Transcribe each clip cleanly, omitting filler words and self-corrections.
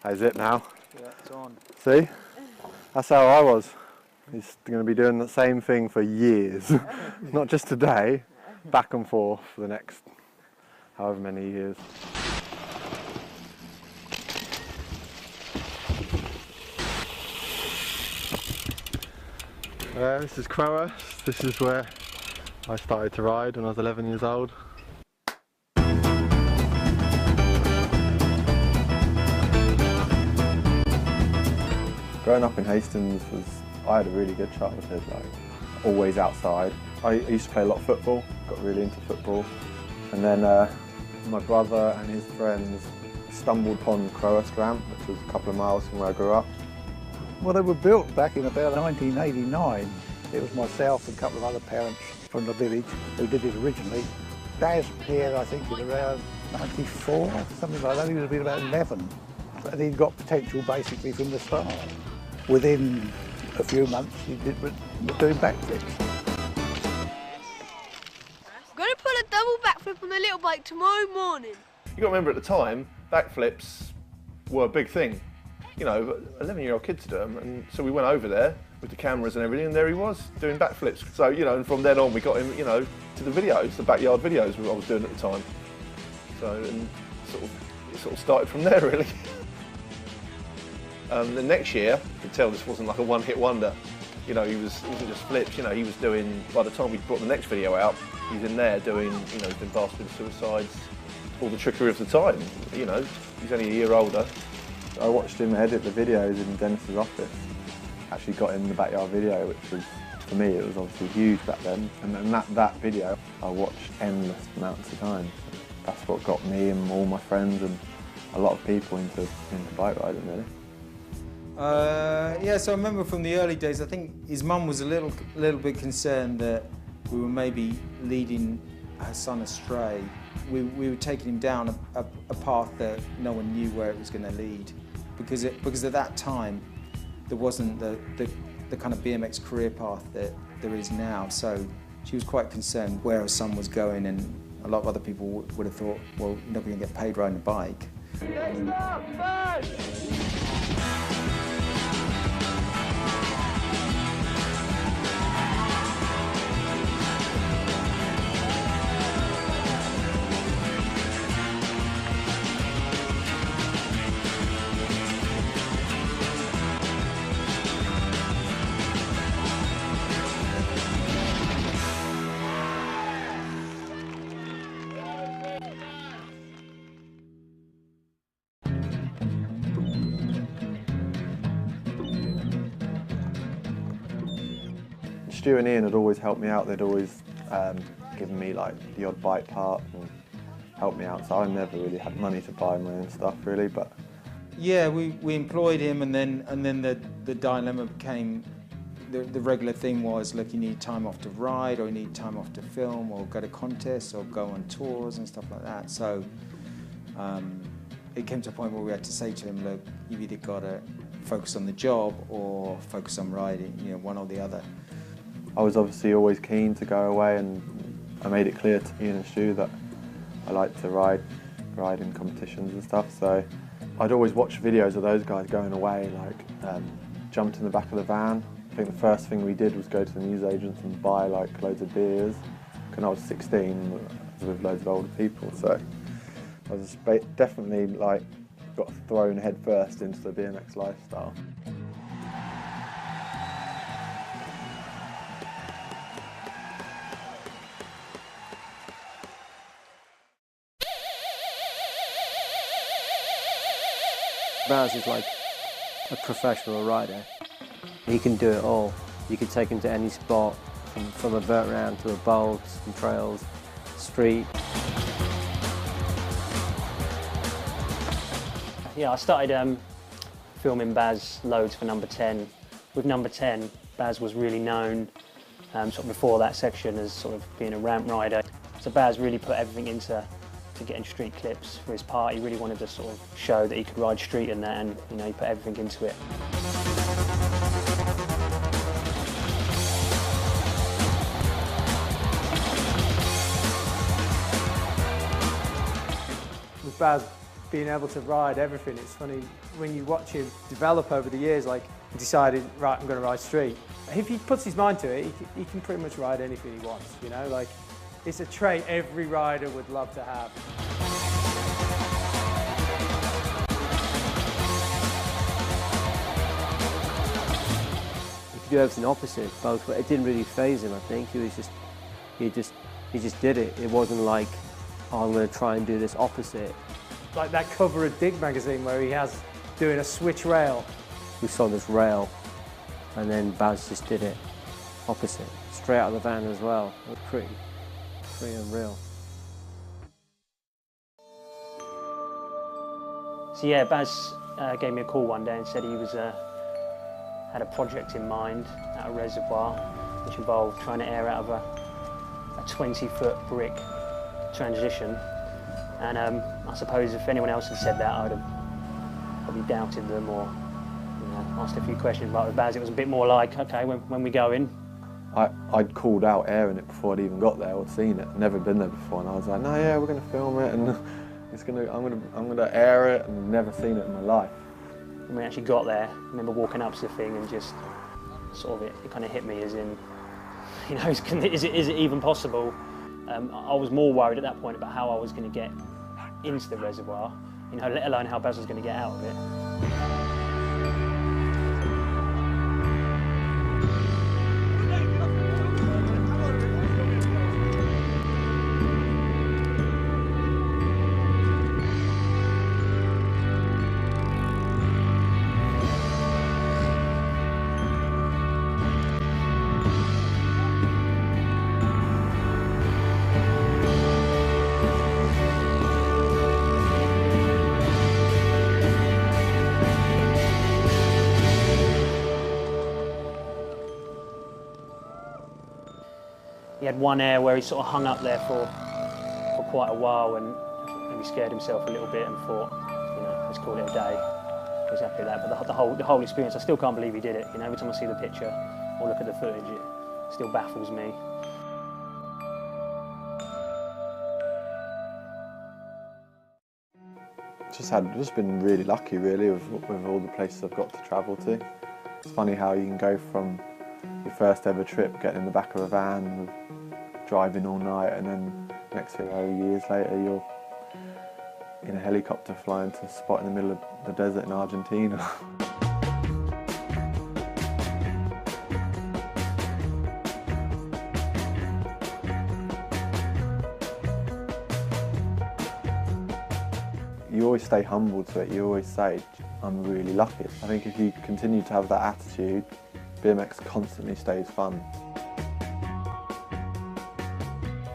How's it now? Yeah, it's on. See? That's how I was. He's going to be doing the same thing for years. Not just today, back and forth for the next however many years. This is Crower. This is where I started to ride when I was 11 years old. Growing up in Hastings I had a really good childhood, like always outside. I used to play a lot of football, got really into football. And then my brother and his friends stumbled upon Crower Ramp, which was a couple of miles from where I grew up. Well, they were built back in about 1989. It was myself and a couple of other parents from the village who did it originally. Daz appeared, I think, in around 94, something like that. He was about 11. And he'd got potential basically from the start. Within a few months, he was doing backflips. I'm going to put a double backflip on the little bike tomorrow morning. You've got to remember at the time, backflips were a big thing. You know, 11-year-old kids do them, and so we went over there with the cameras and everything, and there he was doing backflips. So, you know, and from then on we got him, you know, to the videos, the backyard videos I was doing at the time. So, and it sort of started from there, really. The next year, you could tell this wasn't like a one-hit wonder. You know, it wasn't just flips, you know, he was doing, by the time we brought the next video out, he's in there doing, you know, he's been bastard suicides, all the trickery of the time, you know, he's only a year older. I watched him edit the videos in Dennis's office. Actually got in the backyard video, which was, for me, it was obviously huge back then. And then that video, I watched endless amounts of times. That's what got me and all my friends and a lot of people into bike riding, really. Yeah, so I remember from the early days, I think his mum was a little bit concerned that we were maybe leading her son astray. We were taking him down a path that no one knew where it was going to lead. Because at that time, there wasn't the kind of BMX career path that there is now. So she was quite concerned where her son was going, and a lot of other people would have thought, well, you're not going to get paid riding a bike. Next up, first! Stu and Ian had always helped me out. They'd always given me like the odd bike part and helped me out. So I never really had money to buy my own stuff, really. But yeah, we employed him, and then the dilemma became the regular thing was, look, you need time off to ride, or you need time off to film, or go to contests, or go on tours and stuff like that. So it came to a point where we had to say to him, look, you've either got to focus on the job or focus on riding, you know, one or the other. I was obviously always keen to go away, and I made it clear to Ian and Stu that I like to ride in competitions and stuff. So I'd always watch videos of those guys going away, like jumped in the back of the van. I think the first thing we did was go to the newsagents and buy like loads of beers. When I was 16, with loads of older people, so I was definitely like got thrown head first into the BMX lifestyle. Baz is like a professional rider. He can do it all. You could take him to any spot, from a vert round to a bowl, some trails, street. Yeah, I started filming Baz loads for Number 10. With Number 10, Baz was really known sort of before that section as sort of being a ramp rider. So Baz really put everything into getting street clips for his part. He really wanted to sort of show that he could ride street in that, and you know, he put everything into it. With Baz, being able to ride everything. It's funny, when you watch him develop over the years, like, he decided, right, I'm going to ride street. If he puts his mind to it, he can pretty much ride anything he wants, you know? Like, it's a trait every rider would love to have. He could do everything opposite, both, but it didn't really faze him, I think. He just did it. It wasn't like, oh, I'm going to try and do this opposite. Like that cover of Dig magazine where he has doing a switch rail. We saw this rail, and then Baz just did it opposite, straight out of the van as well. It was pretty unreal. So yeah, Baz gave me a call one day and said he was had a project in mind at a reservoir, which involved trying to air out of a 20-foot brick transition. And I suppose if anyone else had said that, I would have probably doubted them or asked a few questions. But with Baz, it was a bit more like, okay, when we go in. I'd called out airing it before I'd even got there or seen it. Never been there before, and I was like, no, yeah, we're going to film it, and I'm going to air it, and never seen it in my life. When we actually got there, I remember walking up to the thing and just sort of it kind of hit me as in, you know, is it even possible? I was more worried at that point about how I was going to get into the reservoir, you know, let alone how Baz was going to get out of it. He had one air where he sort of hung up there for quite a while and maybe scared himself a little bit and thought, you know, let's call it a day. He was happy with that, but the whole experience, I still can't believe he did it. You know, every time I see the picture or look at the footage, it still baffles me. Just been really lucky, really, with all the places I've got to travel to. It's funny how you can go from your first ever trip, getting in the back of a van, driving all night, and then next thing you know, years later, you're in a helicopter flying to a spot in the middle of the desert in Argentina. You always stay humble to it. You always say, I'm really lucky. I think if you continue to have that attitude, BMX constantly stays fun.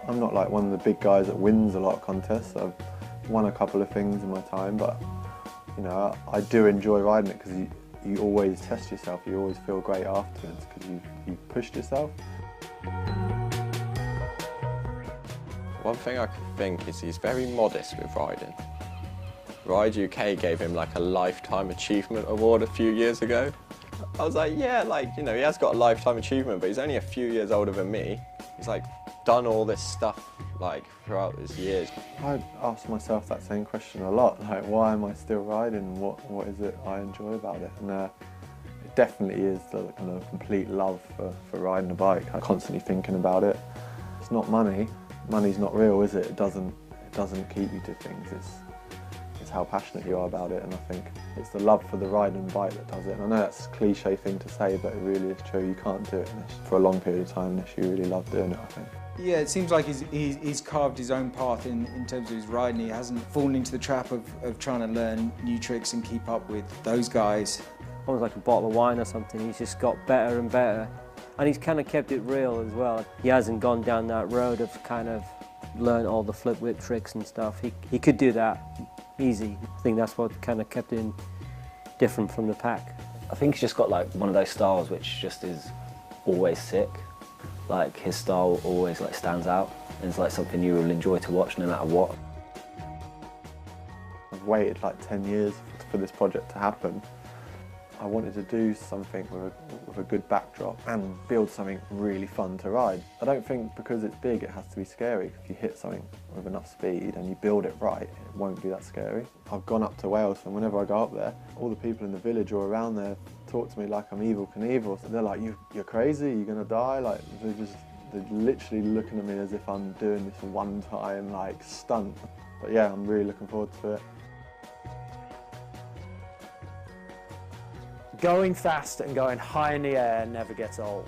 I'm not like one of the big guys that wins a lot of contests. I've won a couple of things in my time, but you know, I do enjoy riding it because you always test yourself. You always feel great afterwards because you've pushed yourself. One thing I could think is he's very modest with riding. Ride UK gave him like a Lifetime Achievement Award a few years ago. I was like, yeah, like, you know, he has got a lifetime achievement, but he's only a few years older than me. He's like done all this stuff like throughout his years. I ask myself that same question a lot, like, why am I still riding? What is it I enjoy about it? And it definitely is the kind of complete love for riding a bike. I'm constantly thinking about it. It's not money. Money's not real, is it? It doesn't keep you to things. It's how passionate you are about it, and I think it's the love for the ride and bike that does it. And I know that's a cliche thing to say, but it really is true. You can't do it for a long period of time unless you really love doing it, I think. Yeah, it seems like he's carved his own path in terms of his riding. He hasn't fallen into the trap of trying to learn new tricks and keep up with those guys. Almost like a bottle of wine or something. He's just got better and better. And he's kind of kept it real as well. He hasn't gone down that road of kind of learn all the flip whip tricks and stuff. He could do that easy. I think that's what kind of kept him different from the pack. I think he's just got like one of those styles which just is always sick. Like his style always like stands out and it's like something you will enjoy to watch no matter what. I've waited like 10 years for this project to happen, I wanted to do something with a good backdrop and build something really fun to ride. I don't think because it's big it has to be scary. If you hit something with enough speed and you build it right, it won't be that scary. I've gone up to Wales, and whenever I go up there, all the people in the village or around there talk to me like I'm Evel Knievel. So they're like, you're crazy, you're gonna die? Like, they're literally looking at me as if I'm doing this one-time like stunt. But yeah, I'm really looking forward to it. Going fast and going high in the air never gets old.